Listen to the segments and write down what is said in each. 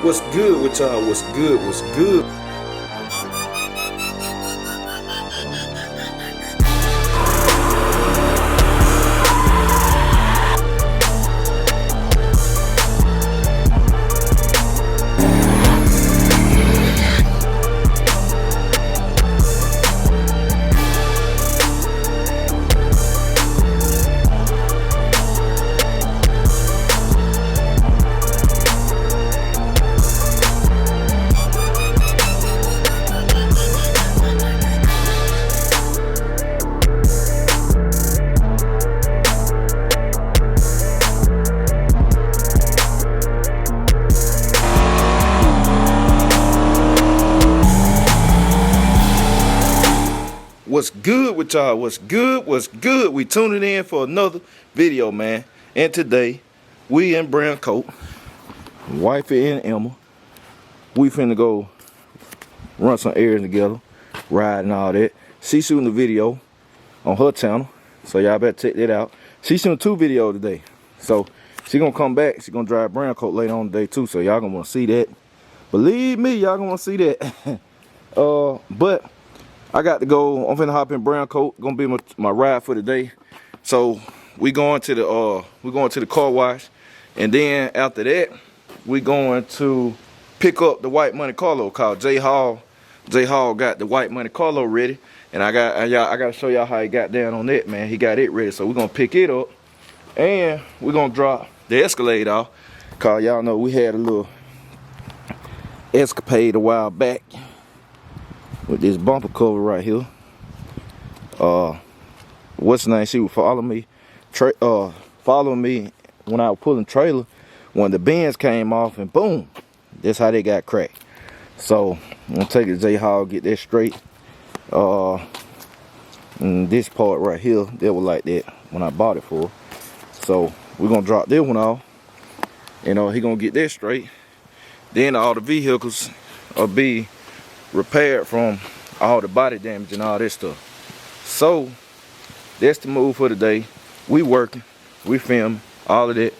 What's good with y'all? What's good? What's good? What's good with y'all? What's good? What's good? We tuning in for another video, man. And today, we in brown coat, Wifey and Emma. We finna go run some errands together, ride and all that. She shooting the video on her channel, so y'all better check that out. She shooting 2 videos today, so she gonna come back. She gonna drive brown coat later on today too, so y'all gonna wanna see that. Believe me, y'all gonna wanna see that. But I got to go. I'm finna hop in brown coat. Gonna be my ride for the day. So we going to the car wash, and then after that we going to pick up the white Monte Carlo called Jhall. Jhall got the white Monte Carlo ready, and I got to show y'all how he got down on it, man. He got it ready, so we're gonna pick it up, and we're gonna drop the Escalade off. Cause y'all know we had a little escapade a while back with this bumper cover right here. What's the name? She would follow me when I was pulling trailer. When the bends came off, and boom, that's how they got cracked. So I'm gonna take it to Jhall, get that straight. And this part right here, that was like that when I bought it for her. So we're gonna drop this one off, and he gonna get that straight. Then all the vehicles will be repaired from all the body damage and all that stuff. So that's the move for today. We working, we film all of that.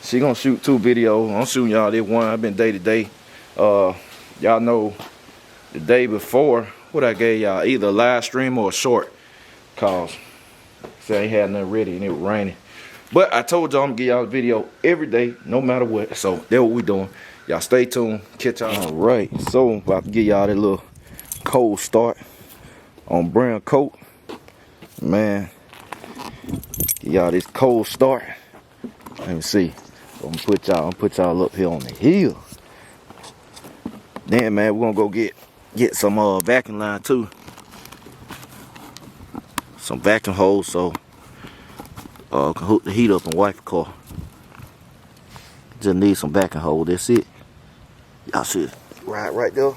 She gonna shoot 2 videos. I'm shooting y'all this one. I've been day to day. Y'all know the day before what I gave y'all, either a live stream or a short, cause I ain't had nothing ready and it was raining. But I told y'all I'm gonna give y'all a video every day, no matter what. So that's what we doing. Y'all stay tuned. Catch y'all. All right, so I'm about to give y'all that little cold start on brown coat, man. Give y'all this cold start. Let me see. I'm gonna put y'all up here on the hill. Then, man, we're gonna go get some vacuum line too, some vacuum hose, so can hook the heat up and wipe the car. Just need some vacuum hose. That's it. Y'all see it right there.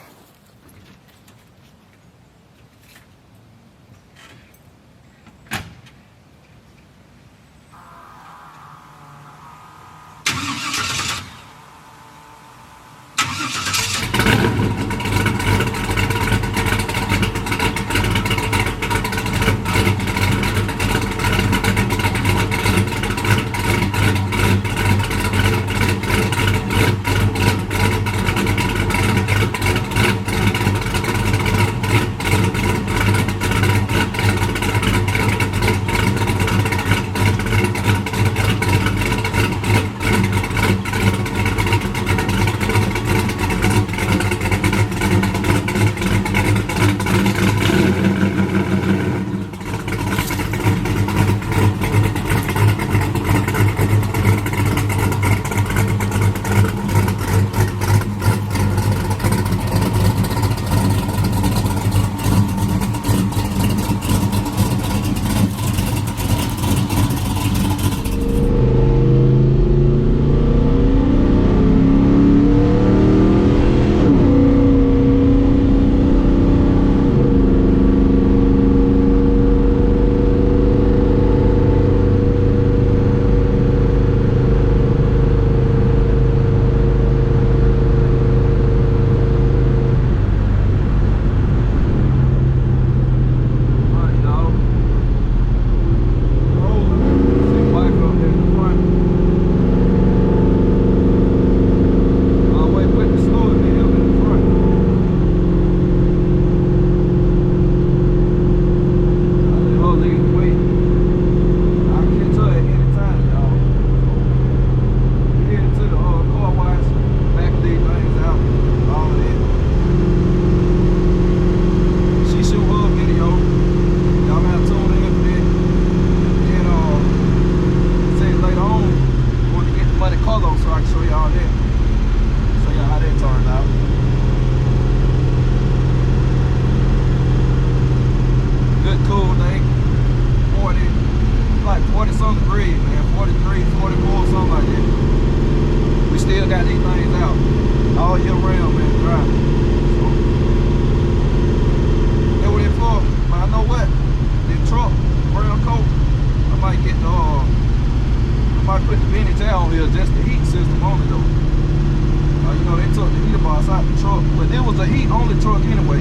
a heat-only truck anyway.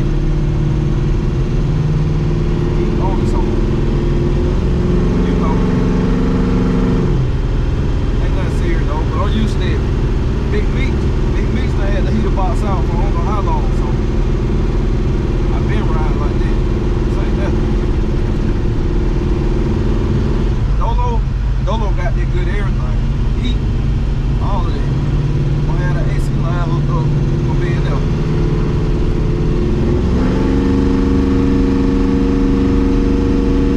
Heat-only, so you know, ain't nothing serious though. But I'm used to that. Big meats done had the heater box out for I don't know how long, so I've been riding like that. This ain't nothing. Dolo got that good everything. Heat, all of that. Gonna have the AC line hooked up. Gonna be in there.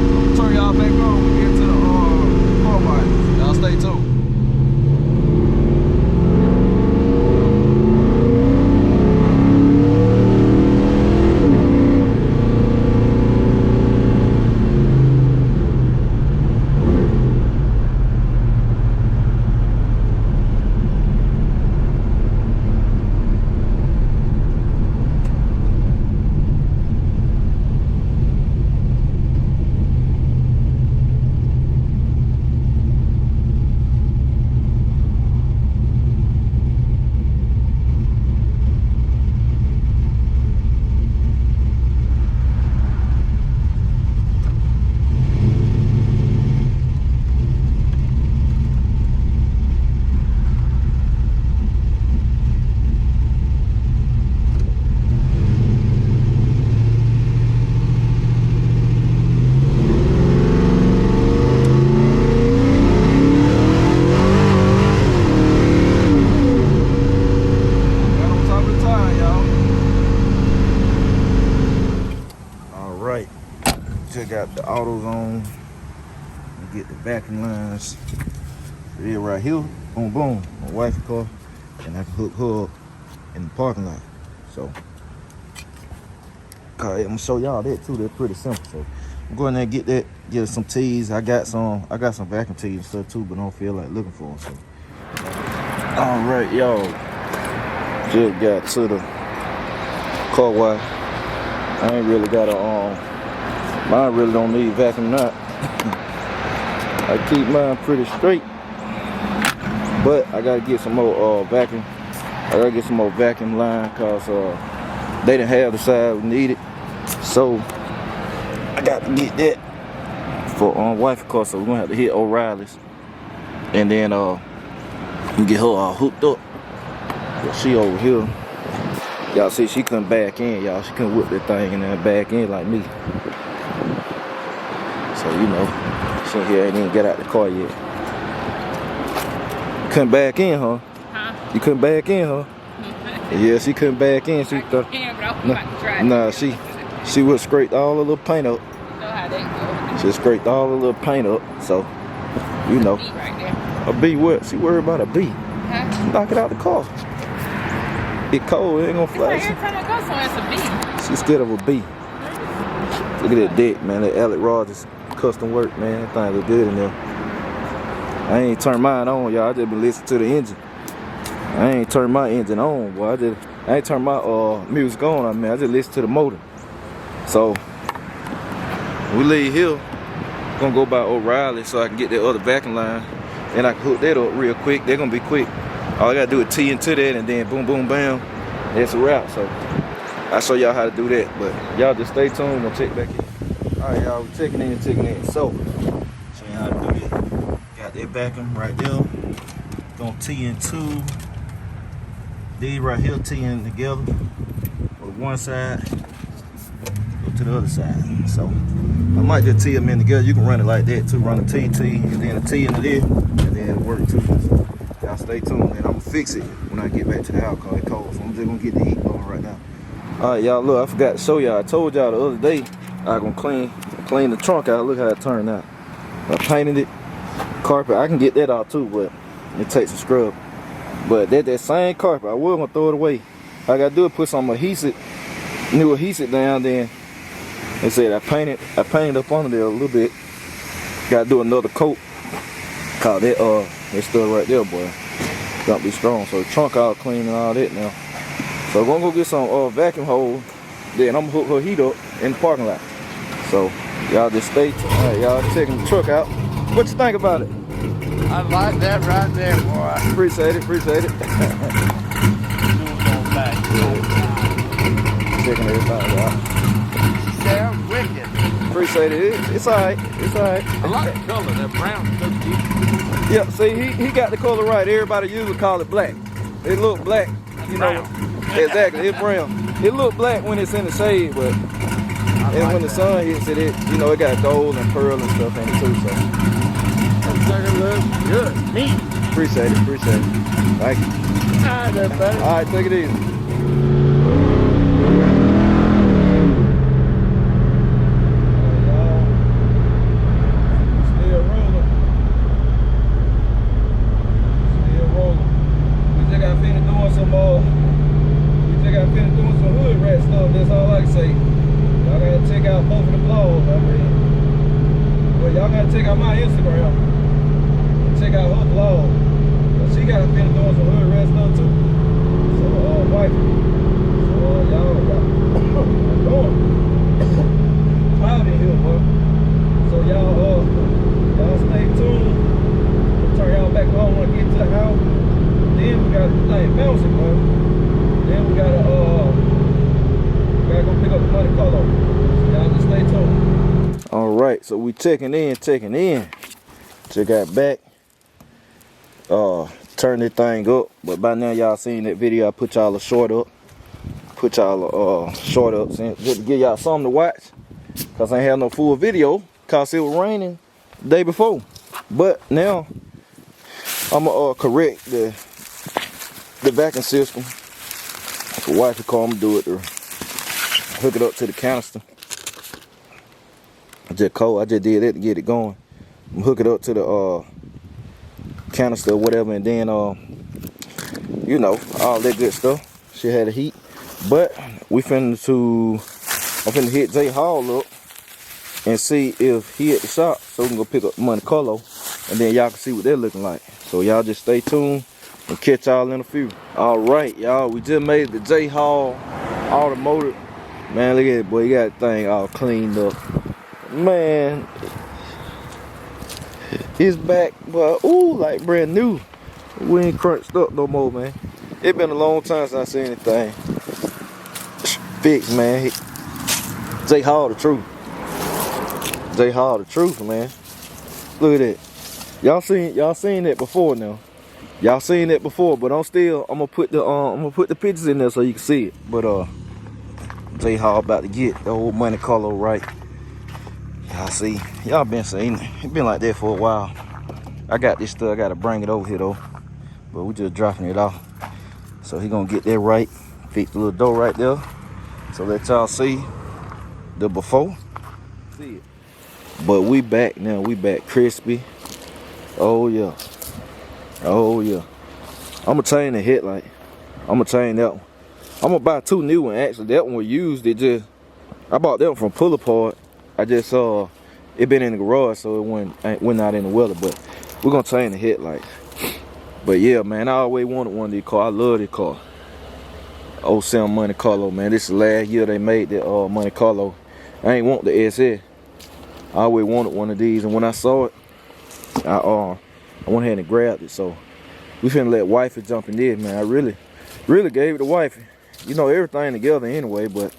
I'm gonna turn y'all back on when we get to the car wash. Y'all stay tuned. Got the autos on. Get the vacuum lines. Yeah, right here. Boom, boom. My wife's car, and I can hook her up in the parking lot. So, I'm gonna show y'all that too. That's pretty simple. So, I'm going there and get that. Get some tees. I got some vacuum tees and stuff too, but I don't feel like looking for them. So, all right, y'all. Just got to the car wash. I ain't really got a mine really don't need vacuum nut. I keep mine pretty straight, but I gotta get some more vacuum. I gotta get some more vacuum line cause they didn't have the size we needed. So I got to get that for wife's car. So we're gonna have to hit O'Reilly's and then get her all hooked up. But she over here. Y'all see she couldn't back in, y'all. She couldn't whip that thing and then back in like me. So, you know, she here ain't even get out the car yet. Couldn't back in, huh? Huh? You couldn't back in, huh? Yeah, she couldn't back in. She thought, nah, she would scrape all the little paint up. You know how that goes. She scraped all the little paint up, so, you know. A bee what? She worried about a bee. Huh? Knock it out the car. It cold, it ain't gonna fly. Every time I go somewhere, it's a bee. She's scared of a bee. Look at that deck, man. That Alec Rogers custom work, man. That thing look good in there. I ain't turned mine on, y'all. I just been listening to the engine. I ain't turned my engine on, boy. I ain't turned my music on. I mean, I just listen to the motor. So we leave here. Gonna go by O'Reilly so I can get that other vacuum line, and I can hook that up real quick. They're gonna be quick. All I gotta do is tee into that, and then boom, boom, bam. That's a wrap. So I'll show y'all how to do that. But y'all just stay tuned. We'll check back in. All right, y'all. We're checking in. So show you how to do that. Got that vacuum right there. Gonna tee into these right here, teeing together. Go to one side, go to the other side. So I might just tee them in together. You can run it like that too. Run a tee, and then a tee into there, and then it'll work too. So y'all stay tuned, and I'm gonna fix it when I get back to the house because it's cold. So I'm just gonna get the heat going right now. All right, y'all. Look, I forgot to show y'all. I told y'all the other day I'm gonna clean the trunk out. Look how it turned out. I painted it, carpet. I can get that out too, but it takes a scrub. But that same carpet, I was gonna throw it away. All I gotta do is put some adhesive, new adhesive down. Then they said I painted up under there a little bit. Gotta do another coat. Cause that stuff right there, boy, gotta be strong. So the trunk all clean and all that now. So I'm gonna go get some vacuum hose. Then I'm gonna hook her heat up in the parking lot. So y'all just stay tuned. All right, y'all checking the truck out. What you think about it? I like that right there, boy. Appreciate it. Appreciate it. It's alright. It's alright. I like the color, that brown cookie. Yeah, see, he got the color right. Everybody usually call it black. It look black, you know. Exactly, it's brown. It look black when it's in the shade, but and when the sun hits it, you know, it got gold and pearl and stuff in it too. So That looks good. Neat. appreciate it. Thank you. All right, everybody. All right, take it easy. That's all I can say. Y'all gotta check out both of the vlogs. Well, y'all gotta check out my Instagram. Check out her vlog. She got finished doing some hood rat stuff too. So, wifey. So, y'all going. Cloud in here, boy. So, y'all stay tuned. We'll turn y'all back on when I get to the house. Then we got the thing bouncing, boy. Then we gotta go pick up the Monte Carlo. So y'all just stay tuned. All right, so we checking in. Just got back. Turn this thing up. But by now y'all seen that video. I put y'all a short up. Just to give y'all something to watch. Cause I ain't have no full video. Cause it was raining the day before. But now I'ma correct the vacuum system. So wifey call me do it to hook it up to the canister. I just did that to get it going. I'm hook it up to the canister or whatever, and then you know, all that good stuff. She had a heat. But I'm finna hit Jhall up and see if he at the shop so we can go pick up Monte Carlo, and then y'all can see what they're looking like. So y'all just stay tuned and catch y'all in a few. Alright, y'all, we just made the Jhall Automotive. Man, look at it, boy. You got the thing all cleaned up. Man, his back, but ooh, like brand new. We ain't crunched up no more, man. It been a long time since I seen anything fixed, man. Jhall the truth. Jhall the truth, man. Look at that. Y'all seen that before now. Y'all seen that before, but I'm gonna put the pictures in there so you can see it. But Jhall about to get the old Monte Carlo right. Y'all see, y'all been saying it been like that for a while. I got this stuff, I gotta bring it over here though. But we just dropping it off. So he gonna get that right. Fix the little door right there. So let y'all see the before. See it. But we back now, we back crispy. Oh yeah. Oh yeah. I'ma change the headlight. I'ma change that one. I'm gonna buy two new ones. Actually, that one was used. I bought that one from Pull Apart. I just it been in the garage, so it went out in the weather. But we're gonna change the headlights. But yeah, man, I always wanted one of these cars. I love this car. 07 Monte Carlo, man. This is the last year they made the Monte Carlo. I ain't want the SS. I always wanted one of these, and when I saw it, I went ahead and grabbed it. So we finna let Wifey jump in this, man. I really gave it to Wifey. You know, everything together anyway, but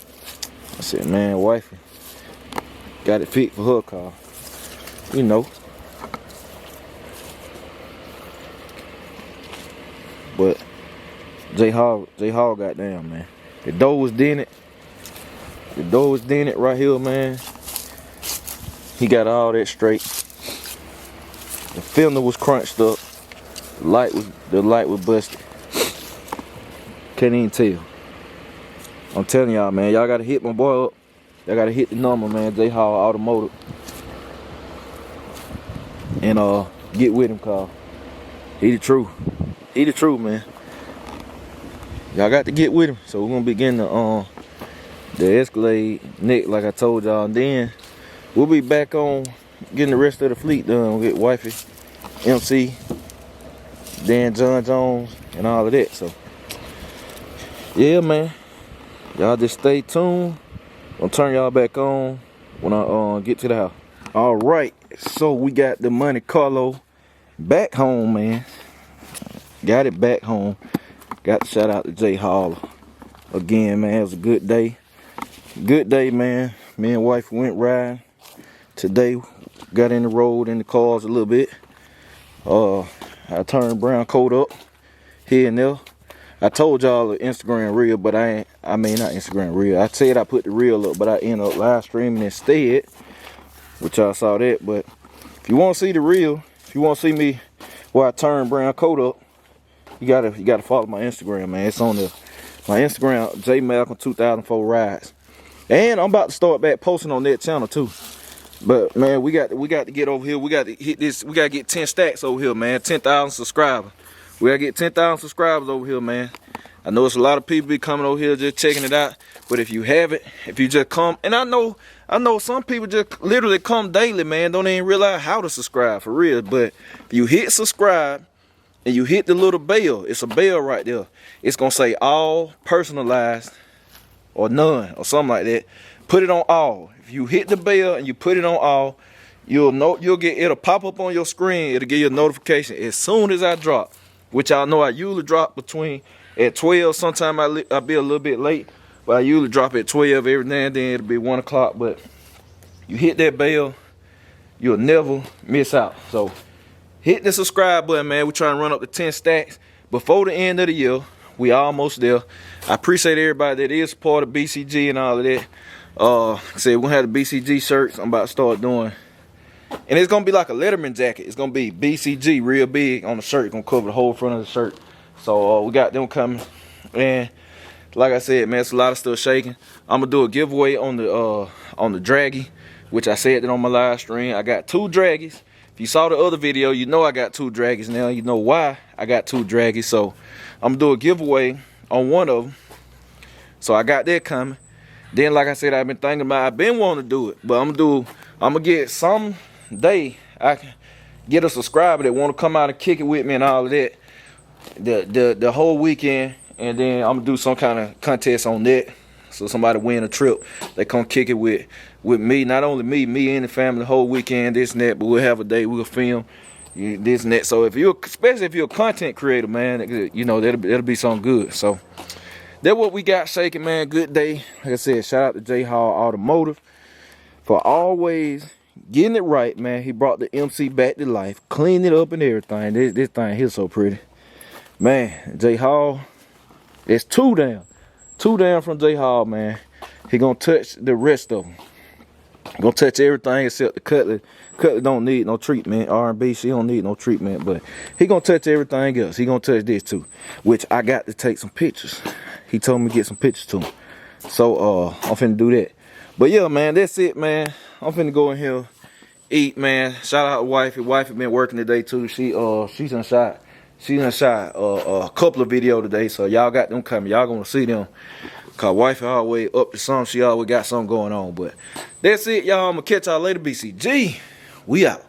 I said, man, Wifey got it fit for her car. You know. But Jhall goddamn, man. The door was dented. The door was dented right here, man. He got all that straight. The fender was crunched up. The light was busted. Can't even tell. I'm telling y'all, man, y'all gotta hit my boy up. Y'all gotta hit the number, man. Jhall Automotive. And get with him, Carl. He the truth. He the truth, man. Y'all got to get with him. So we're gonna begin the Escalade next, like I told y'all. And then we'll be back on getting the rest of the fleet done. We'll get Wifey, MC, Dan John Jones, and all of that. So yeah, man. Y'all just stay tuned. I'll turn y'all back on when I get to the house. All right, so we got the Monte Carlo back home, man. Got it back home. Got to shout out to Jhall again, man. It was a good day. Good day, man. Me and wife went riding. Today, got in the road in the cars a little bit. I turned brown coat up here and there. I told y'all the Instagram reel, but I mean not Instagram reel. I said I put the reel up, but I ended up live streaming instead, which y'all saw that. But if you want to see the reel, if you want to see me where I turned brown coat up, you gotta follow my Instagram, man. It's on my Instagram, JMalcolm2004 Rides, and I'm about to start back posting on that channel too. But man, we got to get over here. We got to hit this. We got to get 10 stacks over here, man. 10,000 subscribers. We got to get 10,000 subscribers over here, man. I know it's a lot of people be coming over here just checking it out. But if you haven't, if you just come, and I know some people just literally come daily, man. Don't even realize how to subscribe for real. But if you hit subscribe and you hit the little bell, it's a bell right there. It's gonna say all, personalized, or none, or something like that. Put it on all. If you hit the bell and you put it on all, it'll pop up on your screen. It'll give you a notification as soon as I drop, which I know I usually drop between at 12. Sometimes I'll be a little bit late, but I usually drop at 12. Every now and then it'll be 1 o'clock. But you hit that bell, you'll never miss out. So hit the subscribe button, man. We're trying to run up to 10 stacks before the end of the year. We almost there. I appreciate everybody that is part of BCG and all of that. Like I said, we're gonna have the BCG shirts I'm about to start doing, and it's gonna be like a Letterman jacket. It's gonna be BCG real big on the shirt. It's gonna cover the whole front of the shirt. So we got them coming, and like I said, man, it's a lot of stuff shaking. I'm gonna do a giveaway on the draggy, which I said that on my live stream. I got 2 draggies. If you saw the other video, you know I got 2 draggies now. You know why I got 2 draggies. So I'm gonna do a giveaway on one of them. So I got that coming. Then, like I said, I've been thinking about, I've been wanting to do it, but I'm gonna get some day I can get a subscriber that want to come out and kick it with me and all of that, the whole weekend, and then I'm gonna do some kind of contest on that. So somebody win a trip, they come kick it with me. Not only me and the family the whole weekend, this and that, but we'll have a day, we'll film this and that. So especially if you're a content creator, man, you know that'll be something good. So that's what we got shaking, man. Good day. Like I said, shout out to Jhall Automotive for always getting it right, man. He brought the MC back to life, cleaned it up and everything. This thing here so pretty, man. Jhall, it's 2 down from Jhall, man. He gonna touch the rest of them. Gonna touch everything except the cutlet. Cutlet don't need no treatment. R&B, she don't need no treatment, but he gonna touch everything else. He gonna touch this too, which I got to take some pictures. He told me to get some pictures to him. So I'm finna do that. But yeah, man, that's it, man. I'm finna go in here, eat, man. Shout out to Wifey. Wifey been working today too. She done shot a couple of videos today. So y'all got them coming. Y'all gonna see them. Cause Wifey always up to something. She always got something going on. But that's it, y'all. I'm gonna catch y'all later, BCG. We out.